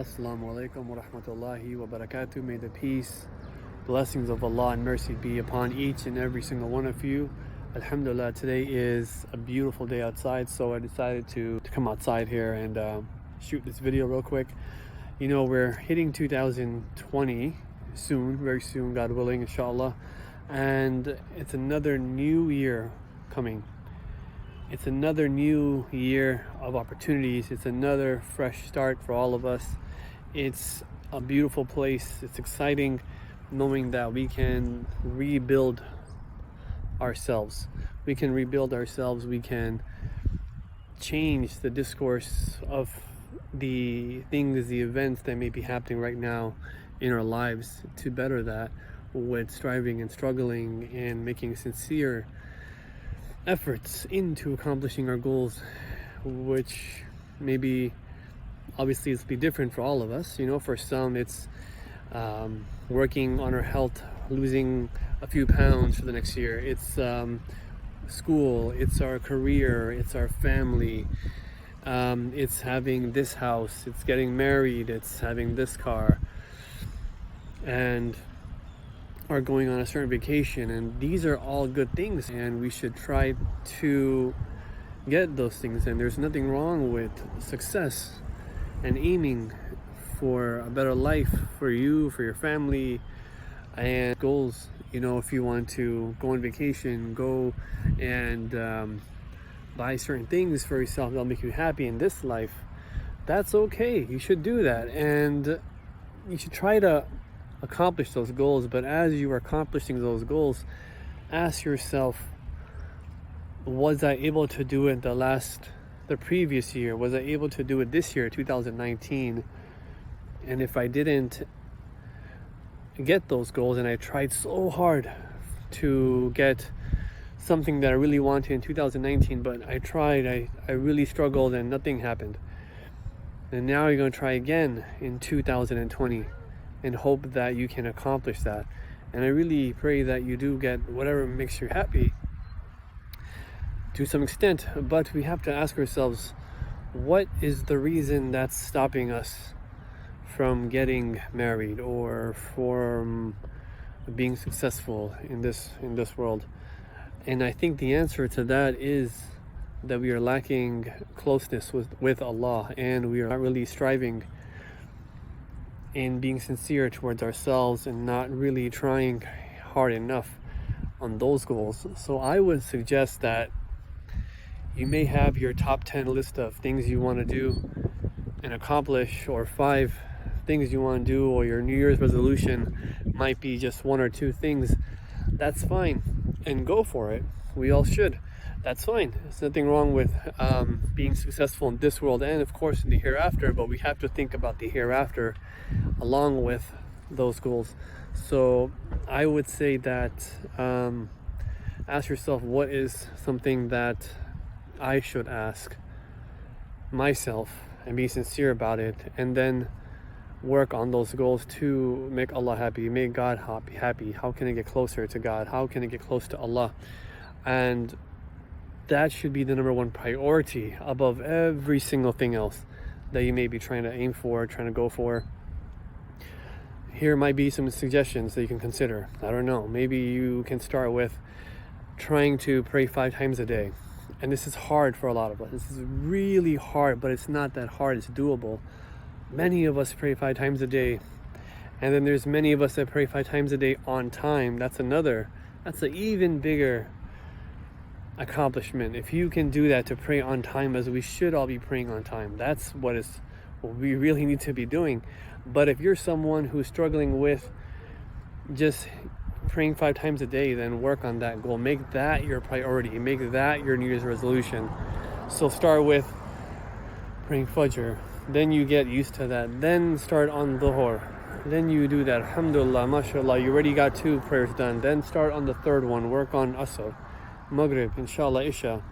Assalamu alaikum wa rahmatullahi wa barakatuh. May the peace, blessings of Allah and mercy be upon each and every single one of you. Alhamdulillah, today is a beautiful day outside, so I decided to come outside here and shoot this video real quick. You know, we're hitting 2020 soon, very soon, God willing, inshallah, and it's another new year coming. It's another new year of opportunities. It's another fresh start for all of us. It's a beautiful place. It's exciting knowing that we can rebuild ourselves. We can rebuild ourselves. We can change the discourse of the things, the events that may be happening right now in our lives to better that with striving and struggling and making sincere efforts into accomplishing our goals, which maybe obviously it's be different for all of us. You know, for some it's working on our health, losing a few pounds for the next year. It's school, it's our career, it's our family, it's having this house, it's getting married, it's having this car, and are going on a certain vacation. And these are all good things, and we should try to get those things. And there's nothing wrong with success and aiming for a better life for you, for your family, and goals. You know, if you want to go on vacation, go and buy certain things for yourself that'll make you happy in this life, that's okay. You should do that, and you should try to accomplish those goals. But as you are accomplishing those goals, ask yourself, was I able to do it the previous year? Was I able to do it this year, 2019? And if I didn't get those goals, and I tried so hard to get something that I really wanted in 2019, but I tried, I really struggled and nothing happened, and now you're going to try again in 2020 and hope that you can accomplish that. And I really pray that you do get whatever makes you happy to some extent. But we have to ask ourselves, what is the reason that's stopping us from getting married or from being successful in this world? And I think the answer to that is that we are lacking closeness with Allah, and we are not really striving in being sincere towards ourselves and not really trying hard enough on those goals. So I would suggest that you may have your top 10 list of things you want to do and accomplish, or 5 things you want to do, or your New Year's resolution might be just 1 or 2 things. That's fine, and go for it. We all should. That's fine. There's nothing wrong with being successful in this world and of course in the hereafter, but we have to think about the hereafter along with those goals. So I would say that ask yourself, what is something that I should ask myself, and be sincere about it, and then work on those goals to make Allah happy, make God happy. How can I get closer to God? How can I get close to Allah? And that should be the number one priority above every single thing else that you may be trying to aim for, trying to go for. Here might be some suggestions that you can consider. I don't know, maybe you can start with trying to pray 5 times a day. And this is hard for a lot of us. This is really hard, but it's not that hard. It's doable. Many of us pray 5 times a day. And then there's many of us that pray 5 times a day on time. That's an even bigger accomplishment. If you can do that, to pray on time, as we should all be praying on time, that's what we really need to be doing. But if you're someone who's struggling with just praying 5 times a day, then work on that goal. Make that your priority. Make that your New Year's resolution. So start with praying Fajr, then you get used to that, then start on Dhuhr, then you do that, alhamdulillah, mashallah, you already got 2 prayers done. Then start on the 3rd one, work on Asr, Maghrib, inshallah, Isha.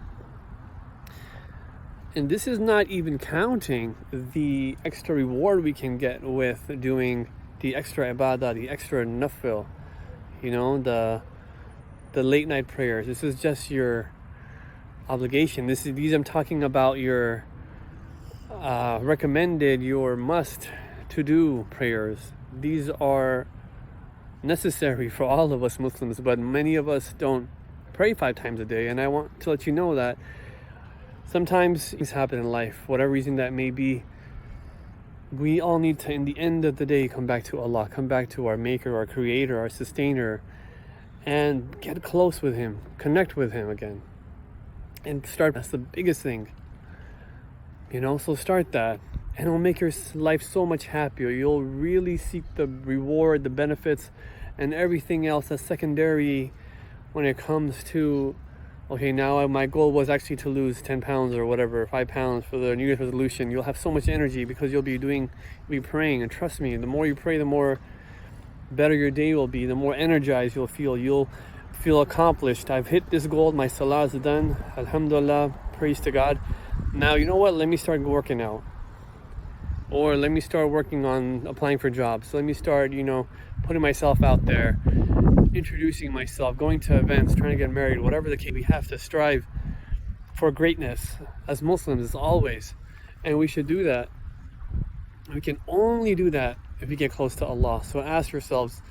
And this is not even counting the extra reward we can get with doing the extra ibadah, the extra nafil, you know, the late night prayers. This is just your obligation. These I'm talking about your recommended, your must to do prayers. These are necessary for all of us Muslims, but many of us don't pray 5 times a day. And I want to let you know that sometimes things happen in life, whatever reason that may be. We all need to, in the end of the day, come back to Allah, come back to our Maker, our Creator, our Sustainer, and get close with Him, connect with Him again, and start. That's the biggest thing, so start that, and it'll make your life so much happier. You'll really seek the reward, the benefits, and everything else that's secondary when it comes to, okay, now my goal was actually to lose 10 pounds or whatever, 5 pounds for the New Year's resolution. You'll have so much energy because you'll be praying, and trust me, the more you pray, the more better your day will be, the more energized you'll feel accomplished. I've hit this goal, my salah is done, alhamdulillah, praise to God. Now, you know what, let me start working out, or let me start working on applying for jobs. So let me start, putting myself out there, introducing myself, going to events, trying to get married, whatever the case. We have to strive for greatness as Muslims, as always, and we should do that. We can only do that if we get close to Allah. So ask yourselves,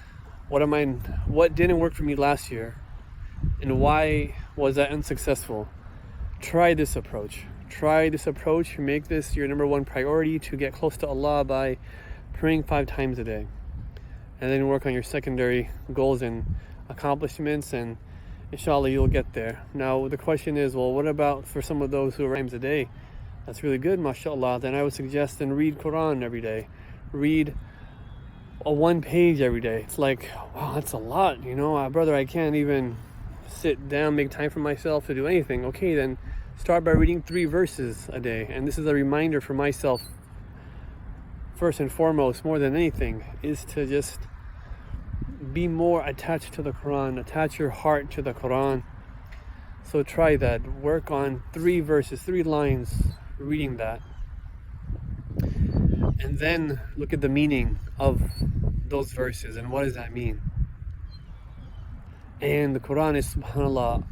what didn't work for me last year, and why was I unsuccessful? Try this approach. Make this your number one priority, to get close to Allah by praying 5 times a day, and then work on your secondary goals and accomplishments, and inshallah you'll get there. Now the question is, well, what about for some of those who are times a day? That's really good, mashallah. Then I would suggest read Quran every day. Read a 1 page every day. It's like, wow, that's a lot, brother, I can't even sit down, make time for myself to do anything. Okay, then start by reading 3 verses a day. And this is a reminder for myself, first and foremost, more than anything, is to just be more attached to the Quran, attach your heart to the Quran. So try that. Work on 3 verses, 3 lines, reading that. And then look at the meaning of those verses and what does that mean. And the Quran is, subhanAllah,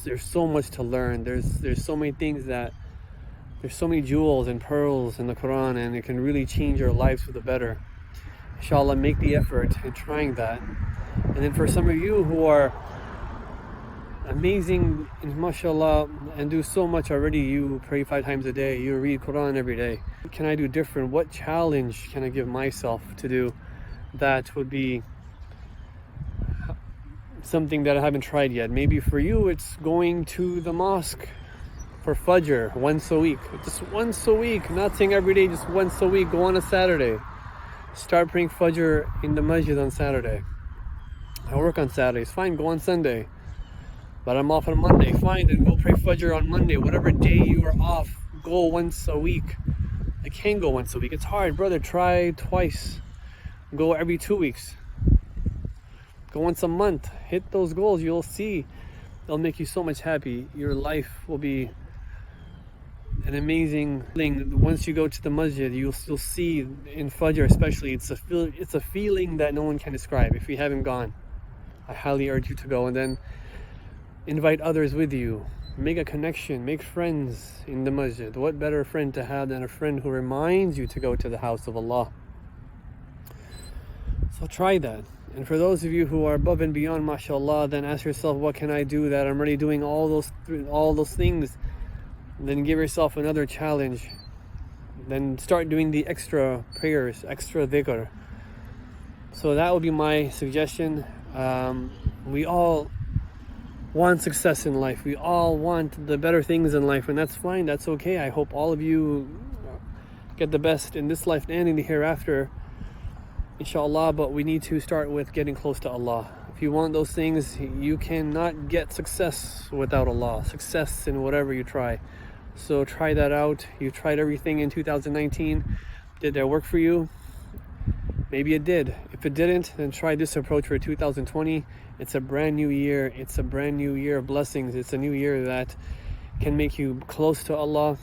there's so much to learn. There's so many things there's so many jewels and pearls in the Quran, and it can really change our lives for the better. Inshallah, make the effort in trying that. And then for some of you who are amazing, mashallah, and do so much already, you pray 5 times a day, you read Quran every day. What can I do different? What challenge can I give myself to do that would be something that I haven't tried yet? Maybe for you it's going to the mosque for Fajr once a week. Just once a week, not saying every day, just once a week. Go on a Saturday. Start praying Fajr in the masjid on Saturday. I work on Saturdays, fine, go on Sunday. But I'm off on Monday, fine, then go pray Fajr on Monday. Whatever day you are off, go once a week. I can go once a week. It's hard, brother. Try twice. Go every 2 weeks. Go once a month. Hit those goals. You'll see. They'll make you so much happy. Your life will be an amazing thing. Once you go to the masjid, you'll still see in Fajr especially, it's a feeling that no one can describe. If you haven't gone, I highly urge you to go, and then invite others with you. Make a connection, make friends in the masjid. What better friend to have than a friend who reminds you to go to the house of Allah? So try that. And for those of you who are above and beyond, mashallah, then ask yourself, what can I do that I'm already doing all those things? And then give yourself another challenge. Then start doing the extra prayers, extra dhikr. So that would be my suggestion. We all want success in life. We all want the better things in life, and that's fine. That's okay. I hope all of you get the best in this life and in the hereafter, inshallah. But we need to start with getting close to Allah. If you want those things, you cannot get success without Allah. Success in whatever you try. So try that out. You tried everything in 2019. Did that work for you? Maybe it did. If it didn't, then try this approach for 2020. It's a brand new year. It's a brand new year of blessings. It's a new year that can make you close to Allah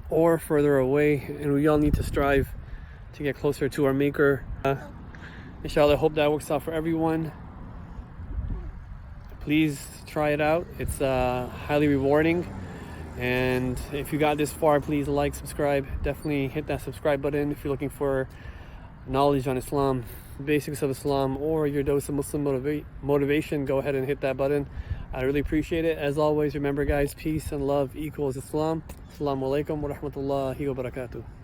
or further away. And we all need to strive to get closer to our Maker. Inshallah, I hope that works out for everyone. Please try it out. It's highly rewarding. And if you got this far, please like, subscribe. Definitely hit that subscribe button if you're looking for knowledge on Islam, basics of Islam, or your dose of Muslim motivation. Go ahead and hit that button. I really appreciate it. As always, remember guys, peace and love equals Islam. Assalamu alaikum wa rahmatullahi wa barakatuh.